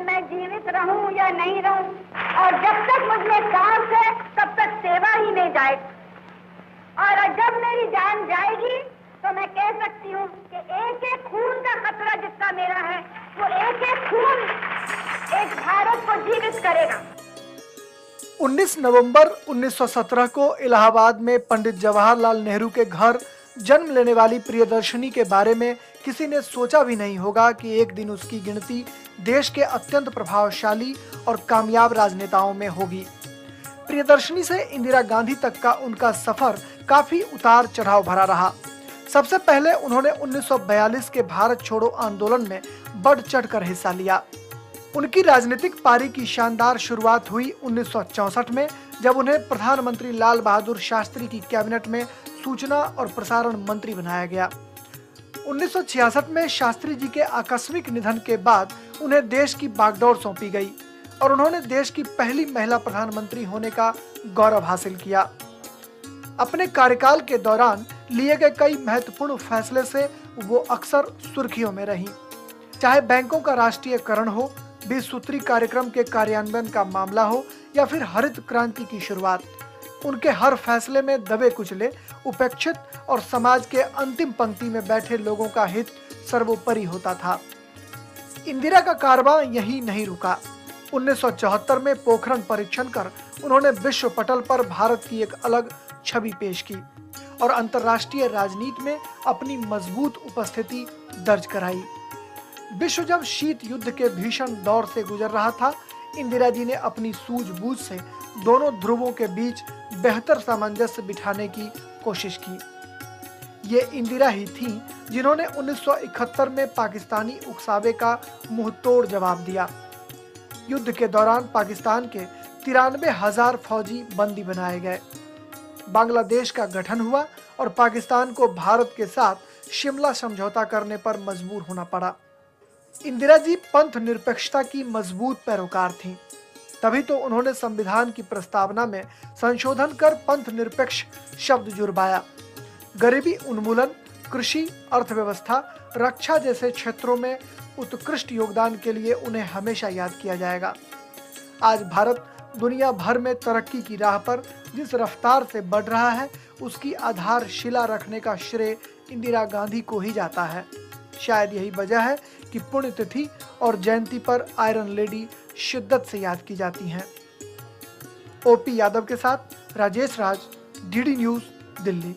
मैं जीवित रहूं या नहीं रहूं, और जब तक मुझ में सांस है तब तक सेवा ही नहीं जाएगी। और जब मेरी जान जाएगी तो मैं कह सकती हूँ कि एक एक खून का खतरा जितना मेरा है, वो एक एक खून एक भारत को जीवित करेगा। 19 नवंबर 1917 को इलाहाबाद में पंडित जवाहरलाल नेहरू के घर जन्म लेने वाली प्रियदर्शनी के बारे में किसी ने सोचा भी नहीं होगा कि एक दिन उसकी गिनती देश के अत्यंत प्रभावशाली और कामयाब राजनेताओं में होगी। प्रियदर्शनी से इंदिरा गांधी तक का उनका सफर काफी उतार चढ़ाव भरा रहा। सबसे पहले उन्होंने 1942 के भारत छोड़ो आंदोलन में बढ़ चढ़कर हिस्सा लिया। उनकी राजनीतिक पारी की शानदार शुरुआत हुई 1964 में, जब उन्हें प्रधानमंत्री लाल बहादुर शास्त्री की कैबिनेट में सूचना और प्रसारण मंत्री बनाया गया। 1966 में शास्त्री जी के आकस्मिक निधन के बाद उन्हें देश की बागडोर सौंपी गई और उन्होंने देश की पहली महिला प्रधानमंत्री होने का गौरव हासिल किया। अपने कार्यकाल के दौरान लिए गए कई महत्वपूर्ण फैसले से वो अक्सर सुर्खियों में रहीं। चाहे बैंकों का राष्ट्रीयकरण हो, 20 सूत्री कार्यक्रम के कार्यान्वयन का मामला हो या फिर हरित क्रांति की शुरुआत, उनके हर फैसले में दबे कुचले, उपेक्षित और समाज के अंतिम पंक्ति में बैठे लोगों का हित सर्वोपरि होता था। इंदिरा का कारवां यही नहीं रुका। 1974 में पोखरण परीक्षण कर उन्होंने विश्व पटल पर भारत की एक अलग छवि पेश की और अंतर्राष्ट्रीय राजनीति में अपनी मजबूत उपस्थिति दर्ज कराई। विश्व जब शीत युद्ध के भीषण दौर से गुजर रहा था, इंदिरा जी ने अपनी सूझबूझ से दोनों ध्रुवों के बीच बेहतर सामंजस्य बिठाने की कोशिश की। ये इंदिरा ही थीं जिन्होंने 1971 में पाकिस्तानी उकसावे का मुंहतोड़ जवाब दिया। युद्ध के दौरान पाकिस्तान के 93,000 फौजी बंदी बनाए गए। बांग्लादेश का गठन हुआ और पाकिस्तान को भारत के साथ शिमला समझौता करने पर मजबूर होना पड़ा। इंदिरा जी पंथ निरपेक्षता की मजबूत पैरोकार थीं। तभी तो उन्होंने संविधान की प्रस्तावना में संशोधन कर पंथ निरपेक्ष शब्द जुर्माया। गरीबी उन्मूलन, कृषि, अर्थव्यवस्था, रक्षा जैसे क्षेत्रों में उत्कृष्ट योगदान के लिए उन्हें हमेशा याद किया जाएगा। आज भारत दुनिया भर में तरक्की की राह पर जिस रफ्तार से बढ़ रहा है, उसकी आधारशिला रखने का श्रेय इंदिरा गांधी को ही जाता है। शायद यही वजह है कि पुण्यतिथि और जयंती पर आयरन लेडी शिद्दत से याद की जाती हैं। ओपी यादव के साथ राजेश राज, डीडी न्यूज़, दिल्ली।